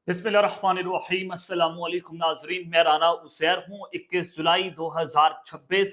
बिस्मिल्लाहिर्रहमानिर्रहीम अस्सलाम वालेकुम नाजरीन, मैं राना उसैर हूँ। 21 जुलाई 2026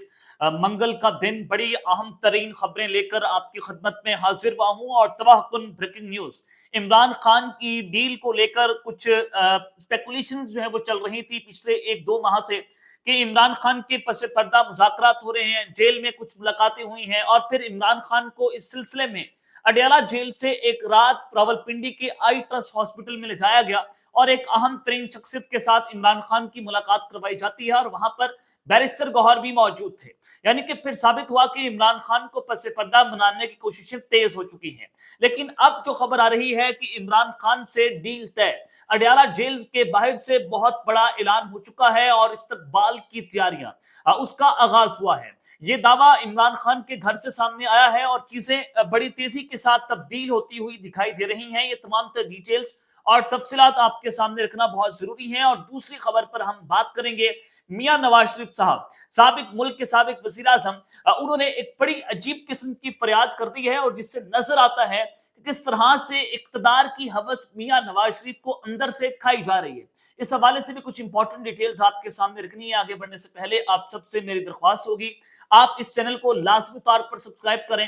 मंगल का दिन बड़ी अहम तरीन खबरें लेकर आपकी खिदमत में हाजिर हुआ हूँ। और तबाहकुन ब्रेकिंग न्यूज, इमरान खान की डील को लेकर कुछ स्पेकुलेशन जो है वो चल रही थी पिछले 1-2 माह से कि इमरान खान के पसे पर्दा मुज़ाकरात हो रहे हैं, जेल में कुछ मुलाकातें हुई हैं और फिर इमरान खान को इस सिलसिले में अडयाला जेल से एक रात रावलपिंडी के आई ट्रस्ट हॉस्पिटल में ले जाया गया और एक अहम तरीन शख्सियत के साथ इमरान खान की मुलाकात करवाई जाती है और वहां पर बैरिस्टर गौहर भी मौजूद थे। यानी कि फिर साबित हुआ कि इमरान खान को पसे पर्दा बनाने की कोशिशें तेज हो चुकी हैं। लेकिन अब जो खबर आ रही है कि इमरान खान से डील तय, अडयाला जेल के बाहर से बहुत बड़ा ऐलान हो चुका है और इस्तकबाल की तैयारियां उसका आगाज हुआ है। ये दावा इमरान खान के घर से सामने आया है और चीजें बड़ी तेजी के साथ तब्दील होती हुई दिखाई दे रही हैं। ये तमाम तर डिटेल्स और तफसीलात आपके सामने रखना बहुत जरूरी है। और दूसरी खबर पर हम बात करेंगे मियां नवाज शरीफ साहब, साबिक मुल्क के साबिक वजीर आजम, उन्होंने एक बड़ी अजीब किस्म की फरियाद कर दी है और जिससे नजर आता है कि किस तरह से इक्तदार की हवस मियां नवाज शरीफ को अंदर से खाई जा रही है। इस हवाले से भी कुछ इंपॉर्टेंट डिटेल्स आपके सामने रखनी है। आगे बढ़ने से पहले आप सबसे मेरी दरख्वास्त होगी, आप इस चैनल को लाजमी तौर पर सब्सक्राइब करें।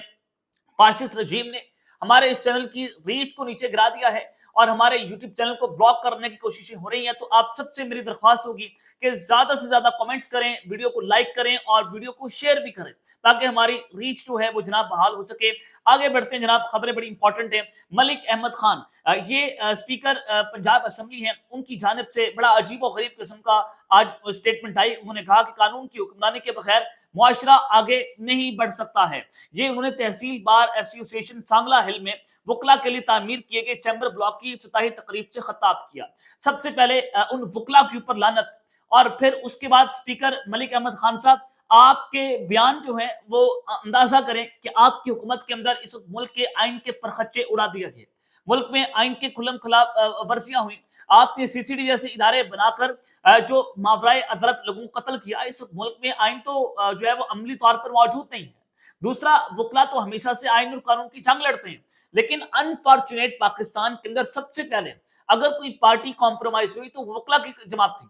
फाशिस्ट रजीम ने हमारे इस चैनल की रीच को नीचे गिरा दिया है और हमारे यूट्यूब चैनल को ब्लॉक करने की कोशिशें हो रही हैं। तो आप सबसे मेरी दरख्वास्त होगी कि ज्यादा से ज्यादा कमेंट्स करें, वीडियो को लाइक करें और वीडियो को शेयर भी करें ताकि हमारी रीच जो है वो जनाब बहाल हो सके। आगे बढ़ते हैं जनाब, खबरें बड़ी इंपॉर्टेंट है। मलिक अहमद खान, ये स्पीकर पंजाब असेंबली हैं, उनकी जानिब से बड़ा अजीब और गरीब किस्म का आज स्टेटमेंट आई। उन्होंने कहा कि कानून की हुक्मरानी के बगैर मुआशरा आगे नहीं बढ़ सकता है। ये उन्होंने तहसील बार एसोसिएशन सांगला हिल में वकला के लिए तामीर किए गए चैम्बर ब्लॉक की इफ्तिताही तकरीब से खिताब किया। सबसे पहले उन वकला के ऊपर लानत और फिर उसके बाद स्पीकर मलिक अहमद खान साहब, आपके बयान जो है वो अंदाजा करें कि आपकी हुकूमत के अंदर इस मुल्क के आइन के परखच्चे उड़ा दिए गए, मुल्क में आइन के खुलम खुला वर्जियां हुई। आपने सीसीडी जैसे इदारे बनाकर जो मावराए अदालत लोगों को कत्ल किया। इस मुल्क में आइन तो जो है वो अमली तौर पर मौजूद नहीं है। दूसरा, वकला तो हमेशा से आइन और कानून की जंग लड़ते हैं, लेकिन अनफॉर्चुनेट पाकिस्तान के अंदर सबसे पहले अगर कोई पार्टी कॉम्प्रोमाइज हुई तो वकला की जमात थी,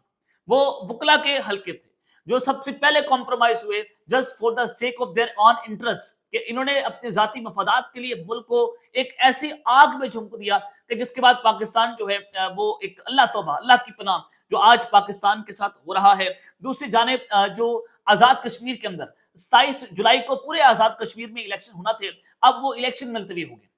वो वकला के हल्के थे जो सबसे पहले कॉम्प्रोमाइज हुए just for the sake of their on interest, कि इन्होंने अपने जाती मफादात के लिए मुल्क को एक ऐसी आग में झोंक दिया कि जिसके बाद पाकिस्तान जो है वो एक अल्लाह तौबा अल्लाह की पनाह जो आज पाकिस्तान के साथ हो रहा है। दूसरी जानिब जो आजाद कश्मीर के अंदर 27 जुलाई को पूरे आजाद कश्मीर में इलेक्शन होना थे, अब वो इलेक्शन मुलतवी हो गए।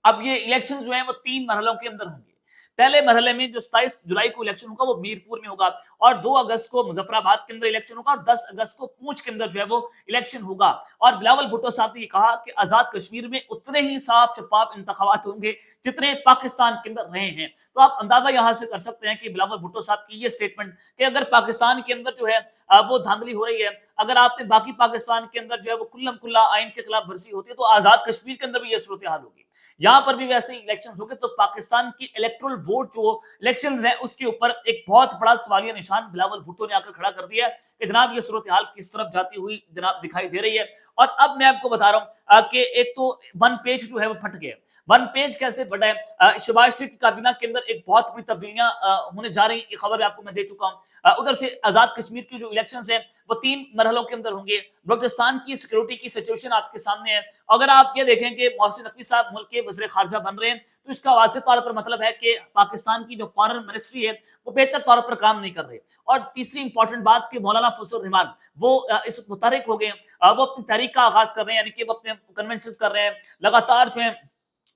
अब ये इलेक्शन जो है वो 3 मरहलों के अंदर होंगे। पहले मरहले में जो 27 जुलाई को इलेक्शन होगा वो मीरपुर में होगा और 2 अगस्त को मुजफ्फराबाद के अंदर इलेक्शन होगा और 10 अगस्त को पूंछ के अंदर जो है वो इलेक्शन होगा। और बिलावल भुट्टो साहब ने ये कहा कि आजाद कश्मीर में उतने ही साफ शफाफ इंतखाबात होंगे जितने पाकिस्तान के अंदर रहे हैं। तो आप अंदाजा यहां से कर सकते हैं कि बिलावल भुट्टो साहब की ये स्टेटमेंट कि अगर पाकिस्तान के अंदर जो है वो धांधली हो रही है, अगर आपने बाकी पाकिस्तान के अंदर जो है वो खुल्लम खुल्ला आइन के खिलाफ वर्जी होती है, तो आजाद कश्मीर के अंदर भी ये सूरत हाल होगी। यहां पर भी वैसे ही इलेक्शन हो गए तो पाकिस्तान की इलेक्टोरल वोट जो इलेक्शन है उसके ऊपर एक बहुत बड़ा सवालिया निशान बिलावल भुट्टो ने आकर खड़ा कर दिया है कि जनाब ये सूरत हाल किस तरफ जाती हुई जनाब दिखाई दे रही है। और अब मैं आपको बता रहा हूं कि एक तो वन पेज जो है वो फट गया। वन पेज कैसे फटा है? शहबाज शरीफ की काबीना के अंदर एक बहुत बड़ी तब्दीलियां होने जा रही, ये खबर आपको मैं दे चुका हूं। उधर से आजाद कश्मीर की जो इलेक्शन है वो 3 मरहलों के अंदर होंगे। बलूचिस्तान की सिक्योरिटी की सिचुएशन आपके सामने है। अगर आप ये देखें कि मोहसिन नकवी साहब मुल्क के वज़ीर खारजा बन रहे हैं तो इसका वाज़ेह तौर पर मतलब है कि पाकिस्तान की जो फॉरेन मिनिस्ट्री है वो बेहतर तौर पर काम नहीं कर रही। और तीसरी इंपॉर्टेंट बात कि मौलाना फजल रहमान वो इस वक्त मुतहरिक हो गए, वो अपनी तहरीक का आगाज कर रहे हैं, यानी कि वो अपने कन्वेंशन कर रहे हैं, लगातार जो है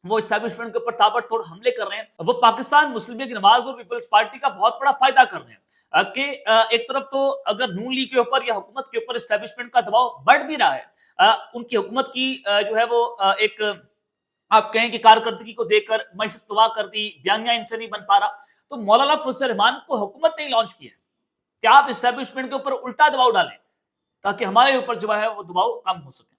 वो एस्टैब्लिशमेंट के ऊपर ताबड़तोड़ हमले कर रहे हैं। वो पाकिस्तान मुस्लिम लीग नवाज और पीपल्स पार्टी का बहुत बड़ा फायदा कर रहे हैं कि एक तरफ तो अगर नून लीग के ऊपर या हुकूमत के ऊपर एस्टैब्लिशमेंट का दबाव बढ़ भी रहा है, उनकी हुकूमत की जो है वो एक आप कहें कि कारकर्दगी को देखकर मैशत तबाह कर दी, बयानिया इनसे नहीं बन पा रहा, तो मौलाना फजल रहमान को हुकूमत ने लॉन्च किया कि आप एस्टैब्लिशमेंट के ऊपर उल्टा दबाव डालें ताकि हमारे ऊपर जो है वो दबाव कम हो सके।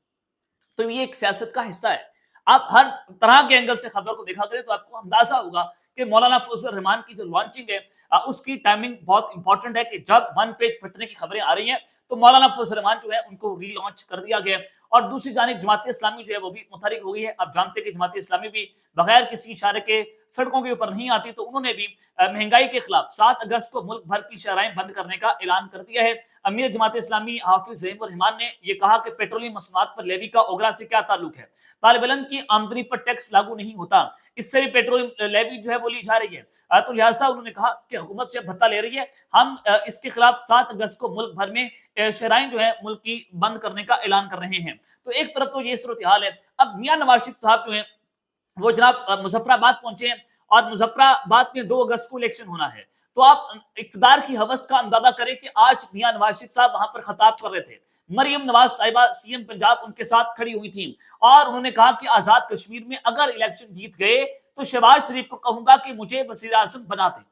तो ये एक सियासत का हिस्सा है। आप हर तरह के एंगल से खबर को देखा करें तो आपको अंदाजा होगा कि मौलाना फजल रहमान की जो लॉन्चिंग है उसकी टाइमिंग बहुत इंपॉर्टेंट है कि जब वन पेज फटने की खबरें आ रही हैं तो मौलाना फजल रहमान जो है उनको रीलॉन्च कर दिया गया। और दूसरी जानिब जमात इस्लामी जो है वो भी मुतहरिक हो गई है। आप जानते हैं कि जमात इस्लामी भी बगैर किसी इशारे के सड़कों के ऊपर नहीं आती, तो उन्होंने भी महंगाई के खिलाफ 7 अगस्त को मुल्क भर की शराहें बंद करने का ऐलान कर दिया है। अमीर जमात इस्लामी हाफिज ज़हीर रहमान ने यह कहा कि पेट्रोलियम मसनूआत पर लेवी का ओगरा से क्या ताल्लुक है, तालिब इल्म की आमदनी पर टैक्स लागू नहीं होता, इससे भी पेट्रोलियम लेवी जो है वो ली जा रही है। तो लिहाजा उन्होंने कहा कि हुकूमत से भत्ता ले रही है, हम इसके खिलाफ 7 अगस्त को मुल्क भर में शराइन जो है मुल्क की बंद करने का ऐलान कर रहे हैं। तो एक तरफ तो ये सूरत हाल है। अब मियां नवाज शरीफ साहब जो है वो जनाब मुजफ्फराबाद पहुंचे हैं और मुजफ्फराबाद में 2 अगस्त को इलेक्शन होना है। तो आप इक्तदार की हवस का अंदाजा करें कि आज मियां नवाज शरीफ साहब वहां पर खिताब कर रहे थे। मरियम नवाज साहिबा सीएम पंजाब उनके साथ खड़ी हुई थी और उन्होंने कहा कि आजाद कश्मीर में अगर इलेक्शन जीत गए तो शहबाज शरीफ को कहूंगा कि मुझे वजीर आजम बना दें।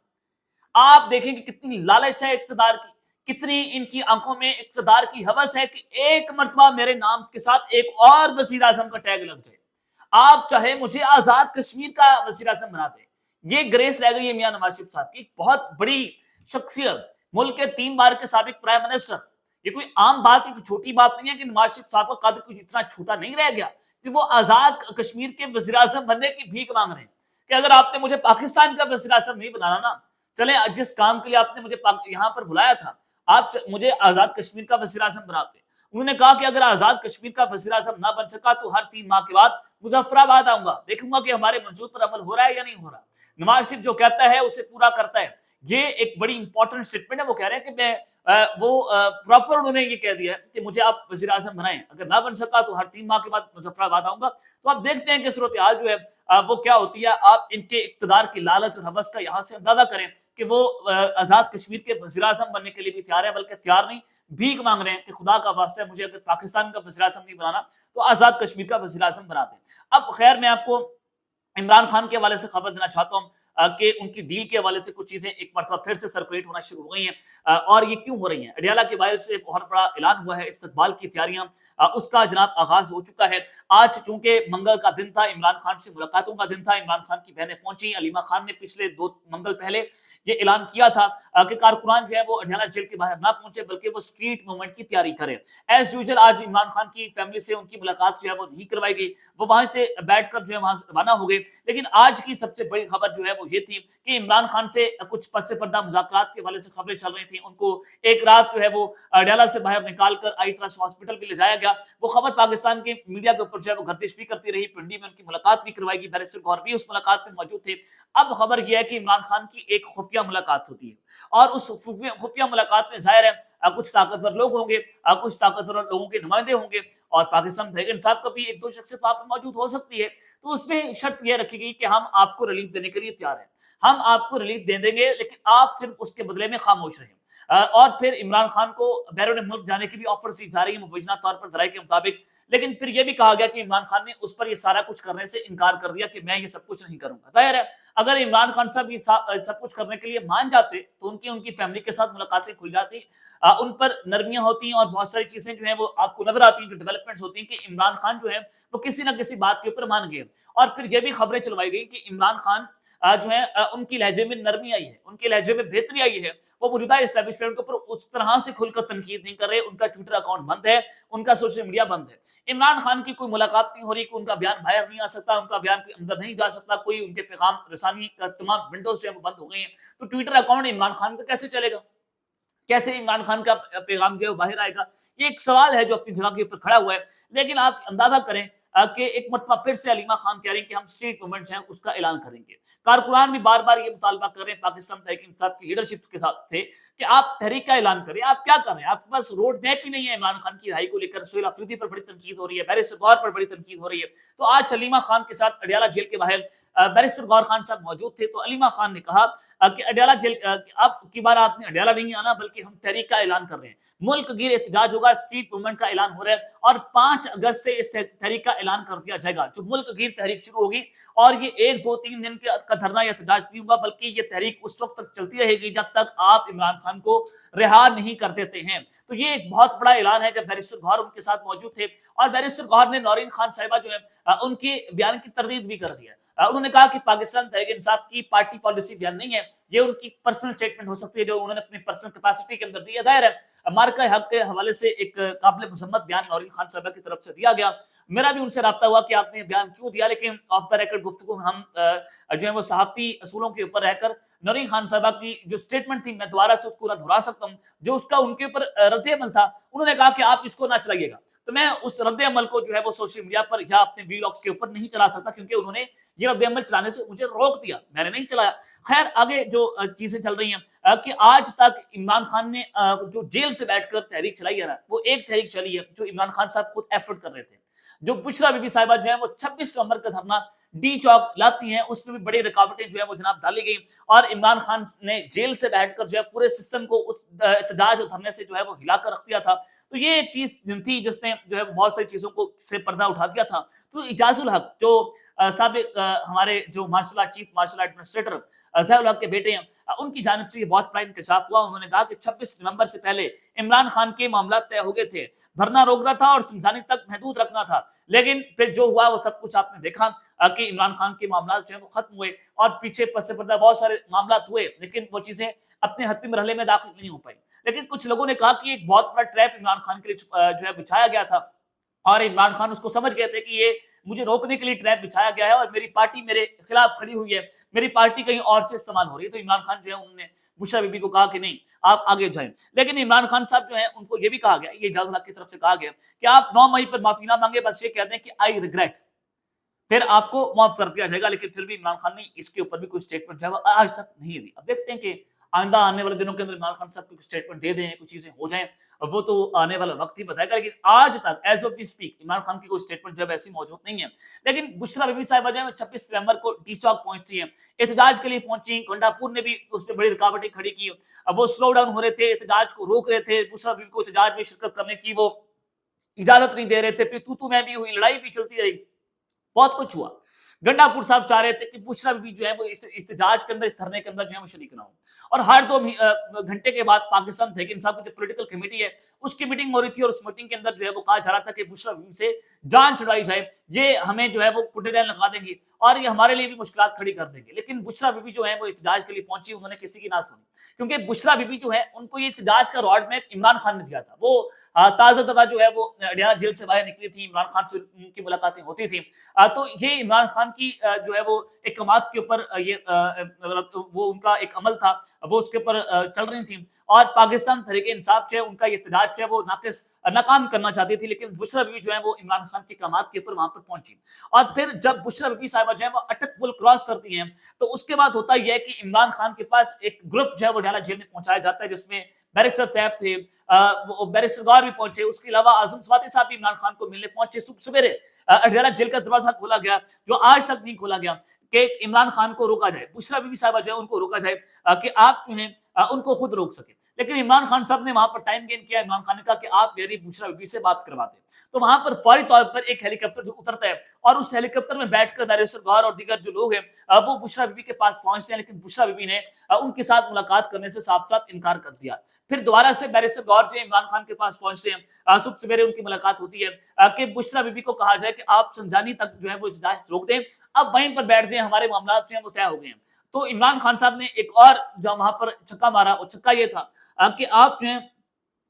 आप देखेंगे कितनी लालच है इक्तदार की, कितनी इनकी आंखों में इक्तदार की हवस है कि एक मर्तबा मेरे नाम के साथ एक और वजीर आजम का टैग लग जाए, आप चाहे मुझे आजाद कश्मीर का वजीर आजम बना दे। ये ग्रेस रह गई है मियां नवाज शरीफ साहब की, बहुत बड़ी शख्सियत, मुल्क के 3 बार के साबिक प्राइम मिनिस्टर। ये कोई आम बात है, कोई छोटी बात नहीं है कि नवाज शरीफ साहब का कद कुछ इतना छोटा नहीं रह गया कि वो आजाद कश्मीर के वजीर आजम बनने की भीख मांग रहे हैं कि अगर आपने मुझे पाकिस्तान का वजीर आजम नहीं बनाना ना, चले जिस काम के लिए आपने मुझे यहाँ पर बुलाया था, आप मुझे आजाद कश्मीर का वजीर आजम बनाते। उन्होंने कहा कि अगर आजाद कश्मीर का वजीर आजम ना बन सका तो हर 3 माह के बाद मुजफ्फराबाद आऊंगा, देखूंगा कि हमारे मंशूर पर अमल हो रहा है या नहीं हो रहा। नवाज शरीफ जो कहता है उसे पूरा करता है, ये एक बड़ी इंपॉर्टेंट स्टेटमेंट है। वो कह रहे हैं कि मैं प्रॉपर उन्होंने ये कह दिया है कि मुझे आप वजीर आजम बनाएं, अगर ना बन सका तो हर 3 माह के बाद मुजफ्फराबाद आऊंगा। तो आप देखते हैं कि सूरत हाल जो है वो क्या होती है। आप इनके इक्तदार की लालच और हवस का यहाँ से अंदाजा करें कि वो आजाद कश्मीर के वजीर आजम बनने के लिए भी तैयार है, बल्कि तैयार नहीं, भीख मांग रहे हैं कि खुदा का वास्ता है, मुझे अगर पाकिस्तान का वजीर आजम नहीं बनाना तो आजाद कश्मीर का वजीर आजम बना दें। अब खैर मैं आपको इमरान खान के हवाले से खबर देना चाहता हूँ कि उनकी डील के हवाले से कुछ चीजें एक मरतबा फिर से सर्कुलेट होना शुरू हो गई हैं। और ये क्यों हो रही हैं? अडियाला के वायल से बहुत बड़ा ऐलान हुआ है, इस्तकबाल की तैयारियां उसका जनाब आगाज हो चुका है। आज चूंकि मंगल का दिन था, इमरान खान से मुलाकातों का दिन था, इमरान खान की बहनें पहुंची। अलीमा खान ने पिछले 2 मंगल पहले ये ऐलान किया था कि कारकुनान जो है वो अडियाला जेल के बाहर ना पहुंचे, बल्कि वो स्ट्रीट मूवमेंट की तैयारी करें। एज यूजुअल आज इमरान खान की फैमिली से उनकी मुलाकात जो है वो नहीं करवाई गई, वो वहां से बैठकर जो है वहां से रवाना हो गए। लेकिन आज की सबसे बड़ी खबर जो है वो ये थी कि इमरान खान से कुछ पस पर्दा मुज़ाकरात के हवाले से खबरें चल रही थी। उनको एक रात जो है वो अडियाला से बाहर निकाल कर आई ट्रस्ट हॉस्पिटल भी ले जाया गया। वो खबर पाकिस्तान के मीडिया के ऊपर जो है वो गर्दिश भी करती रही। पिंडी में उनकी मुलाकात भी करवाई गई, बैरिस्टर गौहर भी उस मुलाकात में मौजूद थे। अब खबर यह है कि इमरान खान की एक खुफिया मुलाकात होती है और उस खुफिया मुलाकात में जाहिर है कुछ ताकतवर लोग होंगे, कुछ ताकतवर लोगों के नुमाइंदे होंगे और पाकिस्तान तहरीक इंसाफ का भी 1-2 शख्सियत वहां पर मौजूद हो सकती है। तो उसमें शर्त यह रखी गई कि हम आपको रिलीफ देने के लिए तैयार हैं, हम आपको रिलीफ दे देंगे, लेकिन आप सिर्फ उसके बदले में खामोश रहें। और फिर इमरान खान को बैरून मुल्क जाने की भी ऑफर्स दी जा रही है मुबैना तौर पर जराये के मुताबिक। लेकिन फिर यह भी कहा गया कि इमरान खान ने उस पर यह सारा कुछ करने से इनकार कर दिया कि मैं ये सब कुछ नहीं करूंगा। जाहिर है अगर इमरान खान साहब ये सब कुछ करने के लिए मान जाते तो उनकी फैमिली के साथ मुलाकातें खुल जाती, उन पर नरमियां होती और बहुत सारी चीजें जो है वो आपको नजर आती हैं, जो डेवलपमेंट्स होती हैं कि इमरान खान जो है वो किसी ना किसी बात के ऊपर मान गए। और फिर ये भी खबरें चलवाई गई कि इमरान खान जो है उनकी लहजे में नरमी आई है, उनके लहजे में बेहतरी आई है, वो मौजूदा एस्टेब्लिशमेंट के ऊपर उस तरह से खुलकर तनकीद नहीं कर रहे। उनका ट्विटर अकाउंट बंद है, उनका सोशल मीडिया बंद है। इमरान खान की कोई मुलाकात नहीं हो रही, उनका बयान बाहर नहीं आ सकता, उनका बयान कोई अंदर नहीं जा सकता, कोई उनके पैगाम रसानी का तमाम विंडोज जो है वो बंद हो गई हैं। तो ट्विटर अकाउंट इमरान खान का कैसे चलेगा, कैसे इमरान खान का पैगाम जो है बाहर आएगा? ये एक सवाल है जो अपनी जगह के ऊपर खड़ा हुआ है। लेकिन आप अंदाजा करें कि एक मरतबा फिर से अलीमा खान कह रही हैं कि हम स्ट्रीट मूवमेंट्स हैं उसका ऐलान करेंगे। कारकुनान भी बार बार ये मुतालबा कर रहे हैं, पाकिस्तान तहरीक इंसाफ की लीडरशिप के साथ थे कि आप तहरीक का ऐलान करें। आप क्या कर रहे हैं? आपके पास रोड मैप ही नहीं है। इमरान खान की रिहाई को लेकर सुहेल अफरीदी पर बड़ी तनकीद हो रही है, बैरिस्टर गौहर पर बड़ी तनकीद हो रही है। तो आज अलीमा खान के साथ अडियाला जेल के बाहर बैरिस्टर गौहर खान साहब मौजूद थे। तो अलीमा खान ने कहा कि अडियाला जेल अब की बार आपने अडियाला नहीं आना, बल्कि हम तहरीक का ऐलान कर रहे हैं, मुल्क गिर एहतजाज होगा, स्ट्रीट मूवमेंट का ऐलान हो रहा है और 5 अगस्त से इस तहरीक का ऐलान कर दिया जाएगा। जो मुल्क गिर तहरीक शुरू होगी और ये 1-2-3 दिन का धरना या एहतजाज नहीं होगा, बल्कि ये तहरीक उस वक्त तक चलती रहेगी जब तक आप इमरान खान को रिहा नहीं कर देते हैं। तो ये एक बहुत बड़ा ऐलान है। जब बैरिस्टर गौहर उनके साथ मौजूद थे और बैरिस्टर गौहर ने नौरीन खान साहिबा जो है उनके बयान की तरदीद भी कर दिया। उन्होंने कहा कि पाकिस्तान तहरीक इंसाफ की पार्टी पॉलिसी बयान नहीं है, ये उनकी पर्सनल स्टेटमेंट हो सकती है जो उन्होंने अपनी पर्सनल कैपेसिटी के अंदर दी है। जाहिर है मार्का हक के हवाले से एक काबिल मुसम्मत बयान नौरीन खान साहबा की तरफ से दिया गया। मेरा भी उनसे राब्ता हुआ कि आपने बयान क्यों दिया, लेकिन ऑफ द रिकॉर्ड गुफ्तगू हम जो है वो सहाफती असूलों के ऊपर रहकर नौरीन खान साहबा की जो स्टेटमेंट थी मैं दोबारा से उसको ना दोहरा सकता हूँ, जो उसका उनके ऊपर रद्द अमल था। उन्होंने कहा कि आप इसको ना चलाइएगा, तो मैं उस रद्द अमल को जो है वो सोशल मीडिया पर या अपने वीलॉग्स के ऊपर नहीं चला सकता, क्योंकि उन्होंने ये रद्द अमल चलाने से मुझे रोक दिया, मैंने नहीं चलाया। खैर आगे जो चीजें चल रही हैं कि आज तक इमरान खान ने जो जेल से बैठकर तहरीक चलाई है ना, वो एक तहरीक चली है जो इमरान खान साहब खुद एफर्ट कर रहे थे। जो बुशरा बीबी साहिबा जो है वो 26 नवंबर का धरना डी चौक लाती हैं, उसमें भी बड़ी रुकावटें जो है वो जनाब डाली गई और इमरान खान ने जेल से बैठकर जो है पूरे सिस्टम को उस एहतजाज और धरने से जो है वो हिलाकर रख दिया था। तो ये चीज थी जिसने जो है बहुत सारी चीजों को से पर्दा उठा दिया था। तो इजाजुल हक जो साबिक हमारे जो martial art chief martial art administrator Zainul Haq के बेटे हैं, उनकी जानिब से ये बहुत बड़ा इंकशाफ हुआ। उन्होंने कहा कि 26 नवंबर से पहले इमरान खान के मामला तय हो गए थे, धरना रोकना था और समझाने तक महदूद रखना था, लेकिन फिर जो हुआ वो सब कुछ आपने देखा कि इमरान खान के मामला जो है वो खत्म हुए और पीछे पस पर्दा बहुत सारे मामला हुए, लेकिन वो चीजें अपने हत्ती मरहले में दाखिल नहीं हो पाई। लेकिन कुछ लोगों ने कहा कि एक बहुत बड़ा ट्रैप इमरान खान के लिए जो है बिछाया गया था और इमरान खान उसको समझ गए थे कि ये मुझे रोकने के लिए ट्रैप बिछाया गया है और मेरी पार्टी मेरे खिलाफ खड़ी हुई है, मेरी पार्टी कहीं और से इस्तेमाल हो रही है। तो इमरान खान जो है उन्होंने बुशरा बीबी को कहा कि नहीं आप आगे जाएं, लेकिन इमरान खान साहब जो है उनको ये भी कहा गया, ये इजाजुल हक की तरफ से कहा गया कि आप 9 मई पर माफी ना मांगे, बस ये कह दें कि आई रिग्रेट, फिर आपको माफ कर दिया जाएगा। लेकिन फिर भी इमरान खान ने इसके ऊपर भी कोई स्टेटमेंट जो है आज तक नहीं दी। अब देखते हैं कि आइंदा आने वाले दिनों के अंदर इमरान खान साहब को स्टेटमेंट दे दें, कुछ चीजें हो जाएं, वो तो आने वाला वक्त ही बताएगा। लेकिन आज तक age of the speak Imran Khan की कोई स्टेटमेंट जो है ऐसी मौजूद नहीं है। लेकिन बुशरा बीबी साहिबा जो है 26 नवंबर को डी चौक पहुंचती है, एहतजाज के लिए पहुंची, गंडापुर ने भी उस पर बड़ी रुकावटें खड़ी की। अब वो स्लो डाउन हो रहे थे, एहतजाज को रोक रहे थे, बुशरा बीबी को एहतजाज में शिरकत करने की वो इजाजत नहीं दे रहे थे, फिर तू मैं भी हुई, लड़ाई भी चलती रही, बहुत कुछ हुआ। गंडापुर साहब चाह रहे थे कि बुशरा बीबी जो है वो इस इहतजाज के अंदर, इस धरने के अंदर जो है वो शरीक ना हो। और हर 2 घंटे के बाद पाकिस्तान तहरीक इंसाफ की जो पॉलिटिकल कमेटी है उसकी मीटिंग हो रही थी और उस मीटिंग के अंदर जो है वो कहा जा रहा था कि बुशरा बीबी से जान छुड़ाई जाए, ये हमें जो है वो कुटेदान लगा देंगी और ये हमारे लिए भी मुश्किलात खड़ी कर देंगे। लेकिन बुशरा बीबी जो है वो इहतजाज के लिए पहुंची, उन्होंने किसी की ना सुनी, क्योंकि बुशरा बीबी जो है उनको ये इहतजाज का रोड मैप इमरान खान ने दिया था। वो ताज़ा ताज़ा जो है वो अडियाला जेल से बाहर निकली थी, इमरान खान से उनकी मुलाकातें होती थी। तो ये इमरान खान की जो है वो इक़ामत के ऊपर ये वो उनका एक अमल था, वो उसके ऊपर चल रही थी और पाकिस्तान तहरीक इंसाफ जो है उनका ये इहतजाज जो है वो नाकाम करना चाहती थी। लेकिन बुशरा बीबी जो है वो इमरान खान की इक़ामत के ऊपर वहां पर पहुंची और फिर जब बुशरा बीबी साहिबा जो है वो अटक पुल क्रॉस करती हैं, तो उसके बाद होता यह है कि इमरान खान के पास एक ग्रुप जो है वो अडियाला जेल में पहुंचाया जाता है, जिसमें बैरिस्टर साहब थे, बैरिस्टर गौर भी पहुंचे, उसके अलावा आजम स्वाति साहब भी इमरान खान को मिलने पहुंचे। सवेरे अडियाला जेल का दरवाजा खोला गया जो आज तक नहीं खोला गया कि इमरान खान को रोका जाए, बुशरा बीबी साहिबा जो है उनको रोका जाए कि आप जो है उनको खुद रोक सके। लेकिन इमरान खान साहब ने वहां पर टाइम गेन किया, इमरान खान ने कहा कि आप मेरी बुशरा बीबी से बात करवाते। तो वहां पर फौरी तौर पर एक हेलीकॉप्टर जो उतरता है और उस हेलीकॉप्टर में बैठकर बैरिस्टर गौर और दीगर जो लोग हैं वो बुशरा बीबी के पास पहुंचते हैं, लेकिन बुशरा बीबी ने उनके साथ मुलाकात करने से साफ साफ इनकार कर दिया। फिर दोबारा से बैरिस्टर गौर जो है इमरान खान के पास पहुंचते हैं, सुबह सवेरे उनकी मुलाकात होती है कि बुशरा बीबी को कहा जाए कि आप संजानी तक जो है वो इजाजत रोक दें, अब वहीं पर बैठ जाए, हमारे मामला जो है वो तय हो गए हैं। तो इमरान खान साहब ने एक और जो वहां पर छक्का मारा, वो छक्का ये था कि आप जो है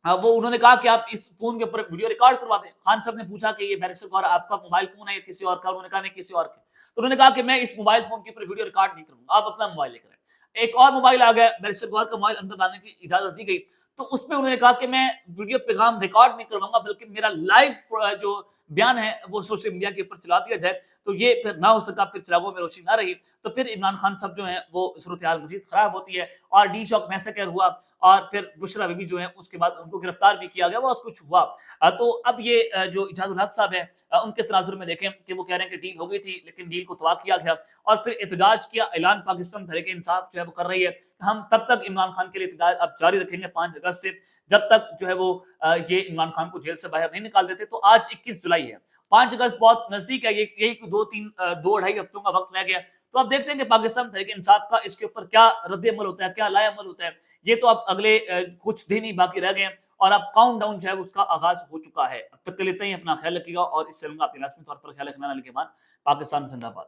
वो उन्होंने कहा कि आप इस फोन के ऊपर वीडियो रिकॉर्ड करवा दें। खान साहब ने पूछा कि ये बैरिस्टर गौर आपका मोबाइल फोन है या किसी और का? उन्होंने कहा नहीं किसी और के। तो उन्होंने कहा कि मैं इस मोबाइल फोन के ऊपर वीडियो रिकॉर्ड नहीं करूंगा, आप अपना मोबाइल लेकर आए। एक और मोबाइल आ गया, बैरिस्टर गौर का मोबाइल अंदर लाने की इजाजत दी गई, तो उसमें उन्होंने कहा कि मैं वीडियो पैगाम रिकॉर्ड नहीं करवाऊंगा, बल्कि मेरा लाइव जो बयान है वो सोशल मीडिया के ऊपर चला दिया जाए। तो ये फिर ना हो सका, फिर चिरागों में रोशनी ना रही, तो फिर इमरान खान साहब जो है वो सूरत हाल मजीद खराब होती है और डी चौक मैसेकर हुआ और फिर बुशरा बीबी जो है उसके बाद उनको गिरफ्तार भी किया गया, बहुत कुछ हुआ। तो अब ये जो इजाजुल हक साहब है उनके तनाजुर में देखें कि वो कह रहे हैं कि डील हो गई थी, लेकिन डील को तबाह किया गया और फिर एहतजाज किया। ऐलान पाकिस्तान तहरीक इंसाफ जो है वो कर रही है, हम तब तक इमरान खान के लिए एहतजाज अब जारी रखेंगे 5 अगस्त से, जब तक जो है वो ये इमरान खान को जेल से बाहर नहीं निकाल देते। तो आज 21 जुलाई है, 5 अगस्त बहुत नजदीक है, ये यही 2-2.5 हफ्तों का वक्त रह गया। तो अब देखते हैं कि पाकिस्तान तहरीक इंसाफ का इसके ऊपर क्या रद्द अमल होता है, क्या लाए अमल होता है। ये तो अब अगले कुछ दिन ही बाकी रह गए हैं और अब काउंट डाउन जो है उसका आगाज हो चुका है। अब तक के लिए इतना ही, अपना ख्याल रखिएगा और इस चैनल का अपने लाजमी तौर पर ख्याल रखना। के बाद पाकिस्तान जिंदाबाद।